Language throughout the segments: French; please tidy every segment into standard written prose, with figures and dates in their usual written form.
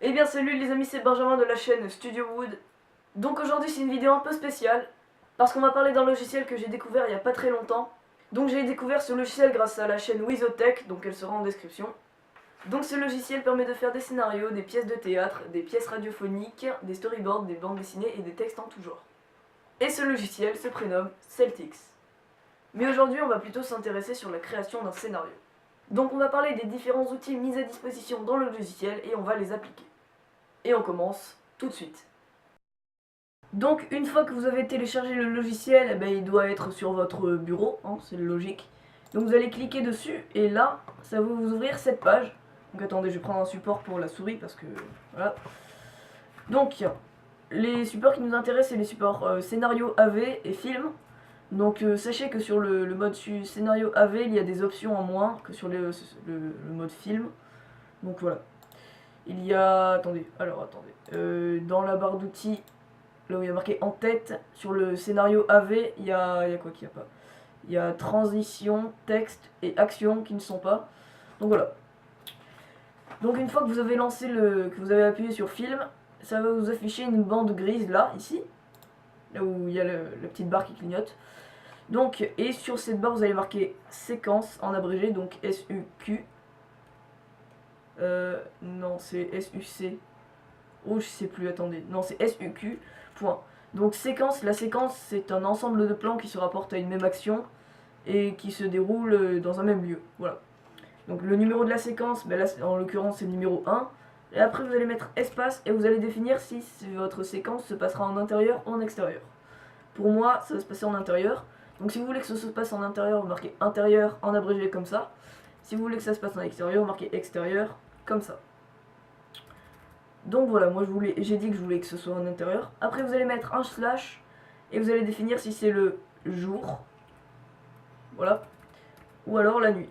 Eh bien salut les amis, c'est Benjamin de la chaîne Studio Wood. Donc aujourd'hui c'est une vidéo un peu spéciale, parce qu'on va parler d'un logiciel que j'ai découvert il y a pas très longtemps. Donc j'ai découvert ce logiciel grâce à la chaîne Wizotech, donc elle sera en description. Donc ce logiciel permet de faire des scénarios, des pièces de théâtre, des pièces radiophoniques, des storyboards, des bandes dessinées et des textes en tout genre. Et ce logiciel se prénomme Celtix. Mais aujourd'hui on va plutôt s'intéresser sur la création d'un scénario. Donc on va parler des différents outils mis à disposition dans le logiciel et on va les appliquer. Et on commence tout de suite. Donc une fois que vous avez téléchargé le logiciel, eh ben, il doit être sur votre bureau, hein, c'est logique. Donc vous allez cliquer dessus et là, ça va vous ouvrir cette page. Donc attendez, je vais prendre un support pour la souris parce que voilà. Donc les supports qui nous intéressent, c'est les supports scénario AV et film. Donc sachez que sur le mode scénario AV, il y a des options en moins que sur le mode film. Donc voilà. Il y a... Attendez, dans la barre d'outils, là où il y a marqué en tête, sur le scénario AV, il y a quoi qu'il n'y a pas. Il y a transition, texte et action qui ne sont pas. Donc voilà. Donc une fois que vous avez lancé que vous avez appuyé sur film, ça va vous afficher une bande grise là, ici. Là où il y a la petite barre qui clignote. Donc, et sur cette barre, vous allez marquer séquence en abrégé, donc SUQ. Non, c'est SUC. Oh, je sais plus, attendez. Non, c'est SUQ. Point. Donc séquence, la séquence c'est un ensemble de plans qui se rapportent à une même action et qui se déroule dans un même lieu. Voilà. Donc le numéro de la séquence, ben là en l'occurrence c'est le numéro 1. Et après vous allez mettre espace et vous allez définir si votre séquence se passera en intérieur ou en extérieur. Pour moi, ça va se passer en intérieur. Donc si vous voulez que ça se passe en intérieur, vous marquez intérieur en abrégé comme ça. Si vous voulez que ça se passe en extérieur, vous marquez extérieur comme ça. Donc voilà, moi j'ai dit que je voulais que ce soit en intérieur. Après vous allez mettre un slash et vous allez définir si c'est le jour, voilà, ou alors la nuit.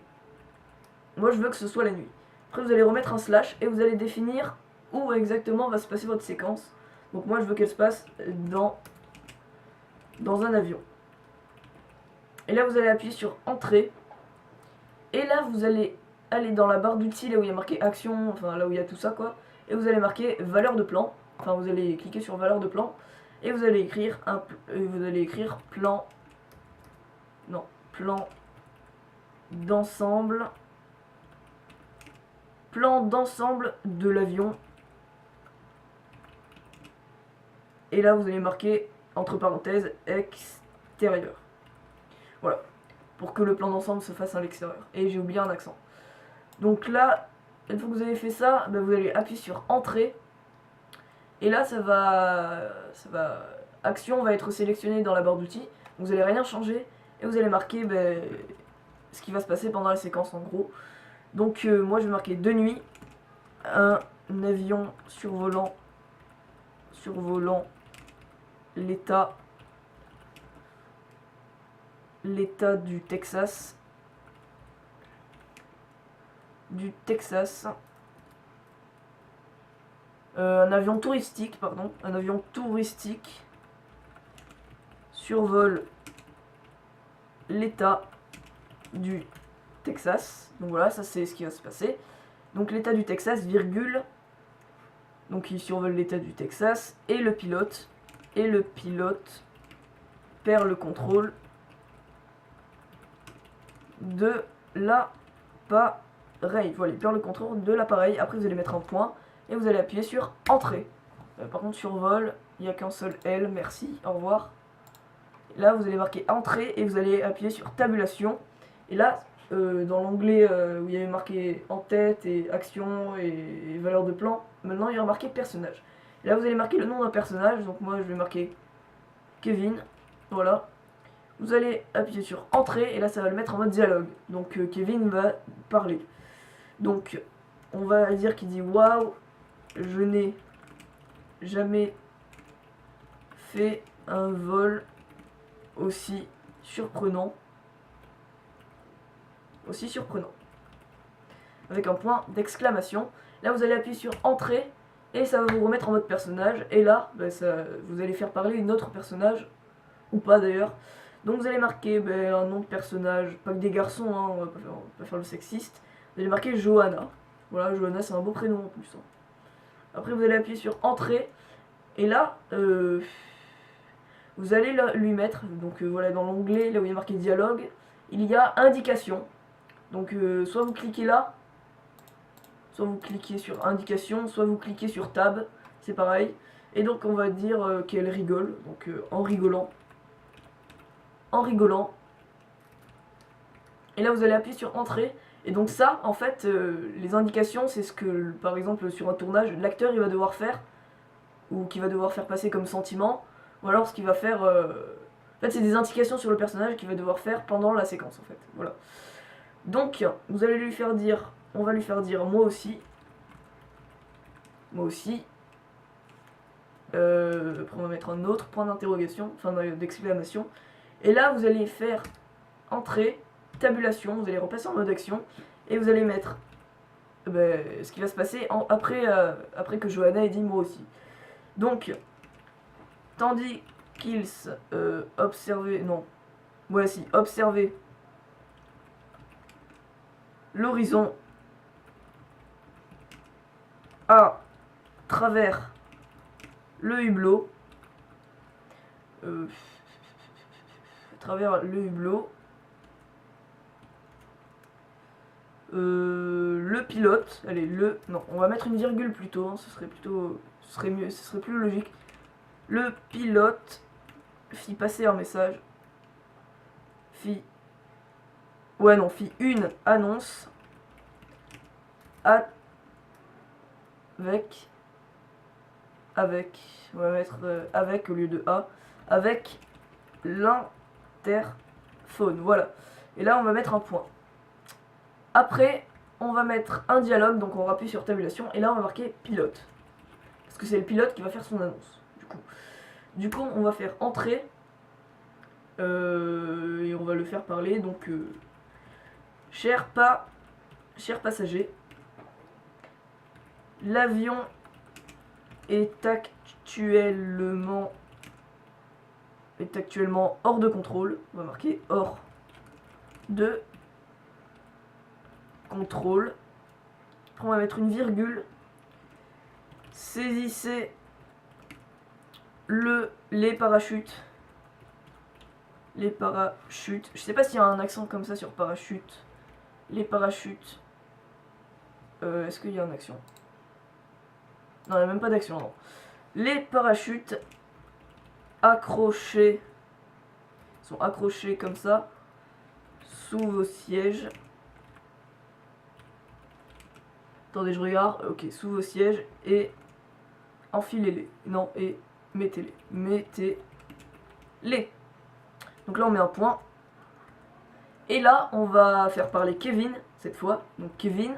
Moi je veux que ce soit la nuit. Après vous allez remettre un slash et vous allez définir où exactement va se passer votre séquence. Donc moi je veux qu'elle se passe dans un avion. Et là vous allez appuyer sur entrée. Et là vous allez aller dans la barre d'outils là où il y a marqué action, enfin là où il y a tout ça quoi. Et vous allez marquer valeur de plan. Enfin vous allez cliquer sur valeur de plan. Et vous allez écrire plan. Non, plan d'ensemble. Plan d'ensemble de l'avion. Et là vous allez marquer entre parenthèses extérieur. Voilà. Pour que le plan d'ensemble se fasse à l'extérieur. Et j'ai oublié un accent. Donc là, une fois que vous avez fait ça, ben vous allez appuyer sur entrée. Et là action va être sélectionnée dans la barre d'outils. Vous allez rien changer. Et vous allez marquer ce qui va se passer pendant la séquence en gros. Donc moi je vais marquer de nuit. Un avion survolant l'état du Texas. Un avion touristique, survole l'état du Texas. Donc voilà, ça c'est ce qui va se passer. Donc l'état du Texas, virgule. Donc il survole l'état du Texas et le pilote. Et le pilote perd le contrôle de l'appareil. Voilà, il perd le contrôle de l'appareil. Après vous allez mettre un point et vous allez appuyer sur entrée. Par contre survol, il n'y a qu'un seul L, merci, au revoir. Là vous allez marquer entrée et vous allez appuyer sur tabulation. Et là, dans l'onglet où il y avait marqué en tête et action et valeur de plan, maintenant il y a marqué personnage. Et là vous allez marquer le nom d'un personnage, donc moi je vais marquer Kevin, voilà. Vous allez appuyer sur entrée et là ça va le mettre en mode dialogue. Donc Kevin va parler. Donc on va dire qu'il dit waouh, je n'ai jamais fait un vol aussi surprenant. Avec un point d'exclamation. Là vous allez appuyer sur entrée et ça va vous remettre en mode personnage. Et là vous allez faire parler une autre personnage, ou pas d'ailleurs. Donc vous allez marquer un nom de personnage, pas que des garçons, hein, on va pas faire le sexiste. Vous allez marquer Johanna. Voilà, Johanna c'est un beau prénom en plus. Hein. Après vous allez appuyer sur entrée. Et là, vous allez lui mettre, donc voilà, dans l'onglet, là où il y a marqué dialogue, il y a indication. Donc soit vous cliquez là, soit vous cliquez sur indication, soit vous cliquez sur tab, c'est pareil. Et donc on va dire qu'elle rigole, donc en rigolant. En rigolant. Et là vous allez appuyer sur entrée. Et donc ça, en fait, les indications, c'est ce que, par exemple, sur un tournage, l'acteur il va devoir faire, ou qu'il va devoir faire passer comme sentiment, ou alors ce qu'il va faire... En fait, c'est des indications sur le personnage qu'il va devoir faire pendant la séquence, en fait. Voilà. Donc, vous allez lui faire dire... On va lui faire dire moi aussi. Moi aussi. Après, on va mettre un autre point d'interrogation, enfin d'exclamation. Et là, vous allez faire entrée, tabulation, vous allez repasser en mode action, et vous allez mettre ce qui va se passer après que Johanna ait dit moi aussi. Donc, tandis qu'ils observaient, non, voici, observer l'horizon à travers le hublot, à travers le hublot, le pilote, allez, non, on va mettre une virgule plutôt, hein, ce serait mieux, ce serait plus logique. Le pilote fit passer un message, fit une annonce on va mettre avec au lieu de A, avec l'interphone, voilà. Et là on va mettre un point. Après on va mettre un dialogue, donc on va appuyer sur tabulation, et là on va marquer pilote. Parce que c'est le pilote qui va faire son annonce, du coup on va faire entrer, et on va le faire parler, donc cher passager, l'avion est actuellement hors de contrôle. On va marquer hors de contrôle. Après on va mettre une virgule. Saisissez les parachutes. Les parachutes. Je sais pas s'il y a un accent comme ça sur parachute. Les parachutes. Est-ce qu'il y a un accent? Non, il n'y a même pas d'action, non. Les parachutes accrochés sont accrochés comme ça sous vos sièges. Attendez, je regarde. Ok, sous vos sièges et enfilez-les. Non, et mettez-les. Mettez-les. Donc là, on met un point. Et là, on va faire parler Kevin, cette fois. Donc Kevin.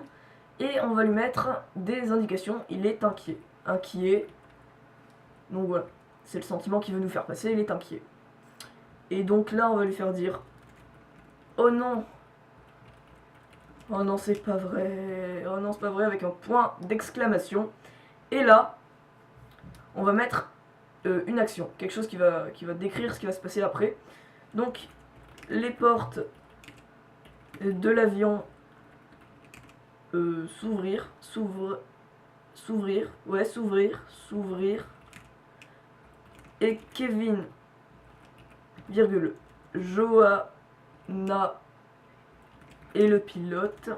Et on va lui mettre des indications. Il est inquiet. Inquiet. Donc voilà. C'est le sentiment qu'il veut nous faire passer. Il est inquiet. Et donc là, on va lui faire dire oh non. Oh non, c'est pas vrai. Oh non, c'est pas vrai. Avec un point d'exclamation. Et là, on va mettre une action. Quelque chose qui va décrire ce qui va se passer après. Donc, les portes de l'avion s'ouvrir, et Kevin, virgule, Johanna et le pilote,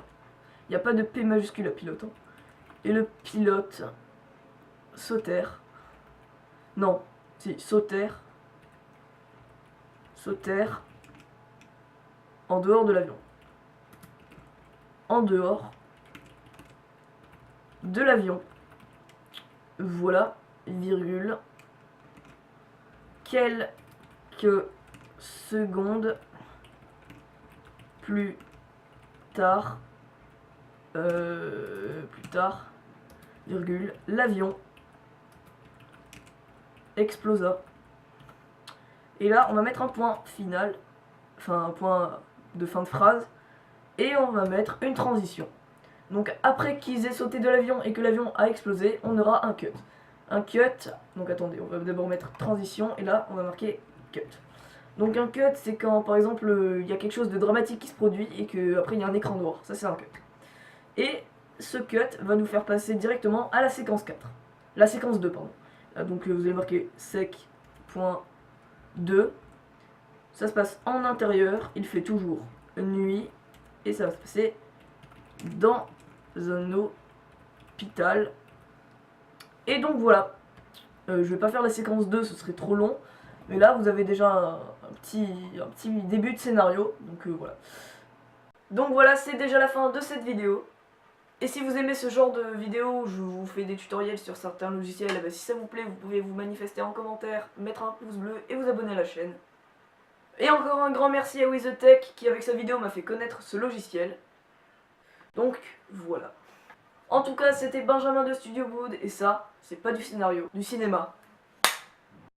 il n'y a pas de P majuscule à pilote, hein. Et le pilote sautèrent en dehors de l'avion. En dehors de l'avion. Voilà, virgule. Quelques secondes plus tard, virgule, l'avion explosa. Et là, on va mettre un point final, enfin un point de fin de phrase, et on va mettre une transition. Donc après qu'ils aient sauté de l'avion et que l'avion a explosé, on aura un cut. Un cut, donc attendez, on va d'abord mettre transition, et là on va marquer cut. Donc un cut, c'est quand par exemple il y a quelque chose de dramatique qui se produit et qu'après il y a un écran noir, ça c'est un cut. Et ce cut va nous faire passer directement à la séquence 4. la séquence 2, pardon. Donc vous allez marquer sec.2. Ça se passe en intérieur, il fait toujours nuit, et ça va se passer dans un hôpital. Et donc voilà, je vais pas faire la séquence 2, ce serait trop long, mais là vous avez déjà un petit début de scénario, donc voilà. Donc voilà, c'est déjà la fin de cette vidéo. Et si vous aimez ce genre de vidéo où je vous fais des tutoriels sur certains logiciels, si ça vous plaît, vous pouvez vous manifester en commentaire, mettre un pouce bleu et vous abonner à la chaîne. Et encore un grand merci à WizTech qui avec sa vidéo m'a fait connaître ce logiciel. Donc voilà. En tout cas, c'était Benjamin de Studio Wood et ça, c'est pas du scénario, du cinéma.